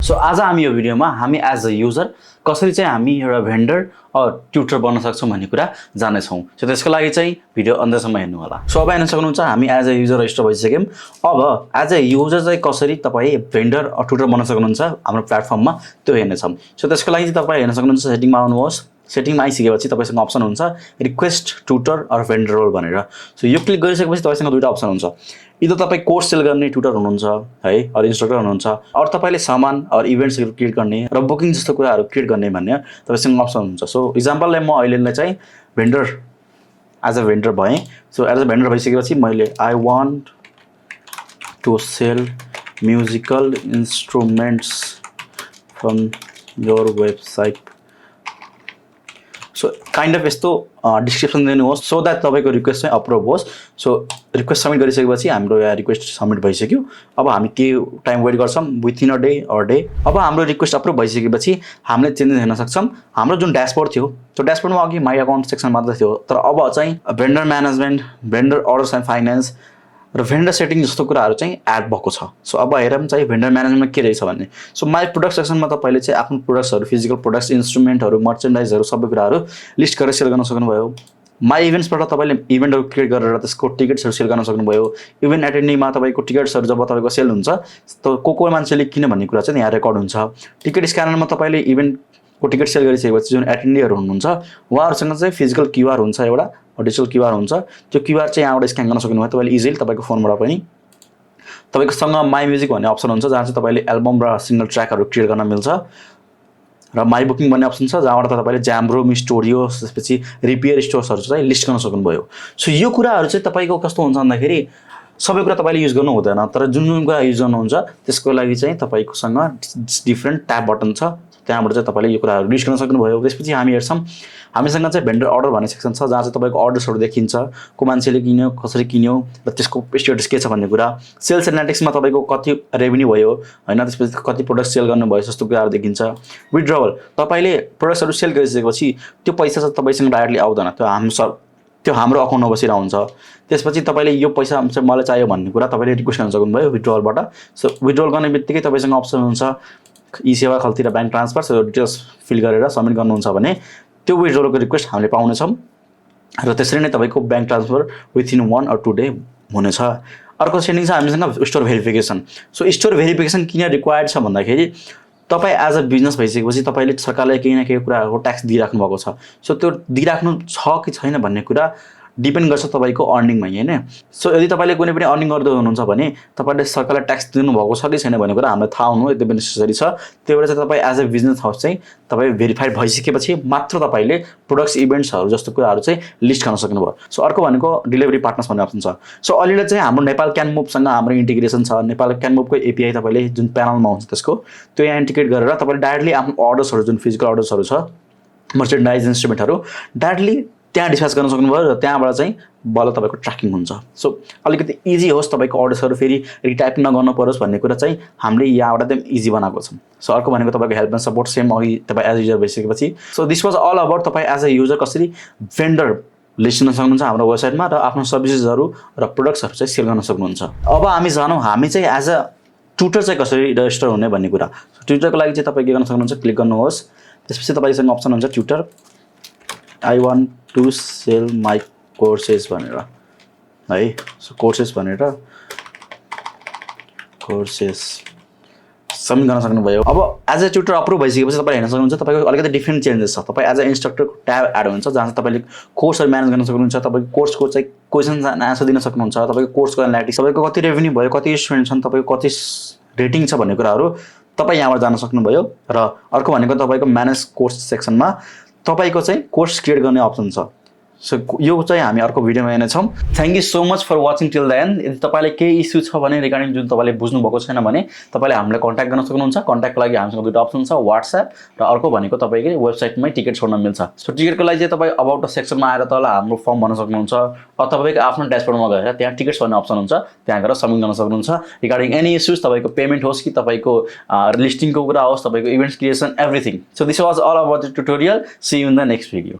So आज हामी यो भिडियोमा हामी एज अ युजर कसरी चाहिँ हामी एउटा भेन्डर ट्युटर बन्न सक्छौँ भन्ने कुरा जान्नेछौँ। सो त्यसको लागि चाहिँ भिडियो अन्त्यसम्म हेर्नु होला। सो अब हेर्न सक्नुहुन्छ हामी एज अ युजर रजिस्टर भइसक्यौँ। अब एज अ युजर चाहिँ कसरी तपाईँ भेन्डर ट्युटर बन्न सक्नुहुन्छ हाम्रो प्लेटफर्ममा त्यो हेर्नेछौँ। सो त्यसको लागि चाहिँ तपाईँ हेर्न सक्नुहुन्छ सेटिङमा आउनुहोस्। सेटिङमा आइसकेपछि तपाईँसँग अप्सन हुन्छ request tutor or vendor role भनेर। सो यो क्लिक गरिसकेपछि तपाईँसँग दुईवटा अप्सन हुन्छ। इदर तपाईँ कोर्स सेल गर्ने ट्युटर हुनुहुन्छ है अरू इन्स्ट्रक्टर हुनुहुन्छ अरू तपाईँले सामान अरू इभेन्ट्सहरू क्रिएट गर्ने र बुकिङ जस्तो कुराहरू क्रिएट गर्ने भन्ने तपाईँसँग अप्सन हुन्छ। सो इक्जाम्पललाई म अहिले चाहिँ भेन्डर एज अ भेन्डर भएँ। सो एज अ भेन्डर भइसकेपछि मैले I want to sell musical instruments from your website. So kind of यस्तो डिस्क्रिप्सन दिनुहोस् सो द्याट तपाईँको रिक्वेस्ट चाहिँ अप्रुभ होस्। सो रिक्वेस्ट सबमिट गरिसकेपछि हाम्रो यहाँ रिक्वेस्ट सबमिट भइसक्यो। अब हामी के टाइम वेट गर्छौँ within a day or day. अब हाम्रो रिक्वेस्ट अप्रुभ भइसकेपछि हामीले चेन्जेस हेर्न सक्छौँ। हाम्रो जुन ड्यासबोर्ड थियो त्यो ड्यासबोर्डमा अघि माई अकाउन्ट सेक्सन मात्र थियो, तर अब चाहिँ vendor management, vendor orders and finance र भेन्डर सेटिङ जस्तो कुराहरू चाहिँ एड भएको छ। सो अब हेरौँ चाहिँ भेन्डर म्यानेजमेन्टमा के रहेछ भन्ने। सो माई प्रोडक्ट सेक्सनमा तपाईँले चाहिँ आफ्नो प्रोडक्ट्सहरू, फिजिकल प्रोडक्ट्स, इन्स्ट्रुमेन्टहरू, मर्चेन्डाइजहरू सबै कुराहरू लिस्ट गरेर सेल गर्न सक्नुभयो। माई इभेन्ट्सबाट तपाईँले इभेन्टहरू क्रिएट गरेर त्यसको टिकट्सहरू सेल गर्न सक्नुभयो। इभेन्ट एटेन्डिङमा तपाईँको टिकट्सहरू जब तपाईँको सेल हुन्छ त को मान्छेले किन भन्ने कुरा चाहिँ यहाँ रेकर्ड हुन्छ। टिकट स्क्यानरमा तपाईँले इभेन्टको टिकट सेल गरिसकेपछि जुन एटेन्डीहरू हुनुहुन्छ उहाँहरूसँग चाहिँ फिजिकल क्युआर हुन्छ, एउटा डिजिटल क्युआर हुन्छ। त्यो क्युआर चाहिँ यहाँबाट स्क्यान गर्न सक्नुभयो तपाईँले इजिली तपाईँको फोनबाट पनि। तपाईँकोसँग माई म्युजिक भन्ने अप्सन हुन्छ जहाँ चाहिँ तपाईँले एल्बम र सिङ्गल ट्र्याकहरू क्रिएट गर्न मिल्छ। र माई बुकिङ भन्ने अप्सन छ जहाँबाट तपाईँले ज्याम्ब्रो, स्टुडियो, त्यसपछि रिपेयर स्टोर्सहरू चाहिँ लिस्ट गर्न सक्नुभयो। सो यो कुराहरू चाहिँ तपाईँको कस्तो हुन्छ भन्दाखेरि सबै कुरा तपाईँले युज गर्नु हुँदैन, तर जुन जुन कुरा युज गर्नुहुन्छ त्यसको लागि चाहिँ तपाईँकोसँग डिफ्रेन्ट ट्याब बटन छ, त्यहाँबाट चाहिँ तपाईँले यो कुराहरू लिस्ट गर्न सक्नुभयो। त्यसपछि हामी हेर्छौँ हामीसँग चाहिँ भेन्डर अर्डर भन्ने सेक्सन छ जहाँ चाहिँ तपाईँको अर्डर्सहरू देखिन्छ, को मान्छेले किन्यो, कसरी किन्यो र त्यसको स्टेटस के छ भन्ने कुरा। सेल्स एनालिटिक्समा तपाईँको कति रेभेन्यू भयो होइन, त्यसपछि कति प्रोडक्ट सेल गर्नुभयो जस्तो कुराहरू देखिन्छ। विथड्रवल तपाईँले प्रोडक्ट्सहरू सेल गरिसकेपछि त्यो पैसा चाहिँ तपाईँसँग डाइरेक्टली आउँदैन, त्यो हाम्रो अकाउन्टमा बसेर हुन्छ। त्यसपछि तपाईँले यो पैसा चाहिँ मलाई चाहियो भन्ने कुरा तपाईँले रिक्वेस्ट गर्न सक्नुभयो विथड्रवलबाट। सो विथड्रवल गर्ने बित्तिकै तपाईँसँग अप्सन हुन्छ ई सेवा खल्ती र bank transfer. So details fill गरेर सबमिट गर्नुहुन्छ भने त्यो विथड्रवलको रिक्वेस्ट हामीले पाउनेछौँ र त्यसरी नै तपाईँको bank transfer within 1 or 2 day हुनेछ। अर्को सेटिङ छ हामीसँग store verification. So store verification किन रिक्वायर्ड छ भन्दाखेरि तपाईँ एज अ बिजनेस भइसकेपछि तपाईँले सरकारलाई केही न केही कुराहरूको ट्याक्स दिइराख्नु भएको छ। सो त्यो दिइराख्नु छ कि छैन भन्ने कुरा डिपेन्ड गर्छ तपाईँको अर्निङमा होइन। सो यदि तपाईँले कुनै पनि अर्निङ गर्दै हुनुहुन्छ भने तपाईँले सरकारलाई ट्याक्स दिनुभएको छ कि छैन भन्ने कुरा हामीलाई थाहा हुनु एकदमै नेसेसरी छ। त्यही भएर चाहिँ तपाईँ एज अ बिजनेस हाउस चाहिँ तपाईँ भेरिफाइड भइसकेपछि मात्र तपाईँले प्रोडक्ट्स, इभेन्ट्सहरू जस्तो कुराहरू चाहिँ लिस्ट गर्न सक्नुभयो। सो अर्को भनेको डिलिभरी पार्टनर्स भन्ने अप्सन छ। सो अलरेडी चाहिँ हाम्रो नेपाल क्यान मुभसँग हाम्रो इन्टिग्रेसन छ। नेपाल क्यान मुभको एपिआई तपाईँले जुन प्यानलमा हुन्छ त्यसको त्यो यहाँ इन्टिग्रेट गरेर तपाईँले डाइरेक्टली आफ्नो अर्डर्सहरू जुन फिजिकल अर्डर्सहरू छ, मर्चेन्डाइज, इन्स्ट्रुमेन्टहरू डाइरेक्टली त्यहाँ डिस्पाच गर्न सक्नुभयो र त्यहाँबाट चाहिँ बल्ल तपाईँको ट्र्याकिङ हुन्छ। सो अलिकति इजी होस् तपाईँको अर्डर्सहरू फेरि रिटाइप नगर्नु परोस् भन्ने कुरा चाहिँ हामीले यहाँबाट एकदम इजी बनाएको छौँ। सो अर्को भनेको तपाईँको हेल्प एन्ड सपोर्ट सेम अघि तपाईँ एज युजर भइसकेपछि। So this was all about तपाईँ एज अ युजर कसरी भेन्डर लिस्ट गर्न सक्नुहुन्छ हाम्रो वेबसाइटमा र आफ्नो सर्भिसेसहरू र प्रोडक्ट्सहरू चाहिँ सेल गर्न सक्नुहुन्छ। अब हामी जानौँ हामी चाहिँ एज अ ट्युटर चाहिँ कसरी रजिस्टर हुने भन्ने कुरा। ट्युटरको लागि चाहिँ तपाईँ के गर्न सक्नुहुन्छ, क्लिक गर्नुहोस्। त्यसपछि तपाईँसँग अप्सन हुन्छ tutor I want to sell my courses भनेर है। सो कोर्सेस भनेर कोर्सेस सबमिट गर्न सक्नुभयो। अब एज अ ट्युटर अप्रुभ भइसकेपछि तपाईँ हेर्न सक्नुहुन्छ तपाईँको अलिकति डिफ्रेन्ट चेन्जेस छ। तपाईँ एज अ इन्स्ट्रक्टरको ट्याब एड हुन्छ जहाँ चाहिँ तपाईँले कोर्सहरू म्यानेज गर्न सक्नुहुन्छ। तपाईँको कोर्सको चाहिँ क्वेसन्स एन्ड आन्सर दिन सक्नुहुन्छ। तपाईँको कोर्सको एनालिटिक्स, तपाईँको कति रेभेन्यू भयो, कति स्टुडेन्ट छन्, तपाईँको कति रेटिङ छ भन्ने कुराहरू तपाईँ यहाँबाट जान सक्नुभयो। र अर्को भनेको तपाईँको म्यानेज कोर्स सेक्सनमा तपाईँको चाहिँ कोर्स क्रिएट गर्ने अप्सन छ। सो यो चाहिँ हामी अर्को भिडियोमा हेर्नेछौँ। Thank you so much for watching till the end. यदि तपाईँले केही इस्यु छ भने रिगार्डिङ जुन तपाईँले बुझ्नुभएको छैन भने तपाईँले हामीलाई कन्ट्याक्ट गर्न सक्नुहुन्छ। कन्ट्याक्टको लागि हामीसँग दुईवटा अप्सन छ, वाट्सएप र अर्को भनेको तपाईँको वेबसाइटमै टिकट छोड्न मिल्छ। सो टिकटको लागि चाहिँ तपाईँ अबाउट सेक्सनमा आएर तल हाम्रो फर्म भर्न सक्नुहुन्छ अथवा तपाईँको आफ्नो ड्यासबोर्डमा गएर त्यहाँ टिकट्स भन्ने अप्सन हुन्छ, त्यहाँ गएर सबमिट गर्न सक्नुहुन्छ। रिगार्डिङ एनी इस्युज, तपाईँको पेमेन्ट होस् कि तपाईँको लिस्टिङको कुरा होस्, तपाईँको events creation, everything. So this was all about the tutorial. See you in the next video.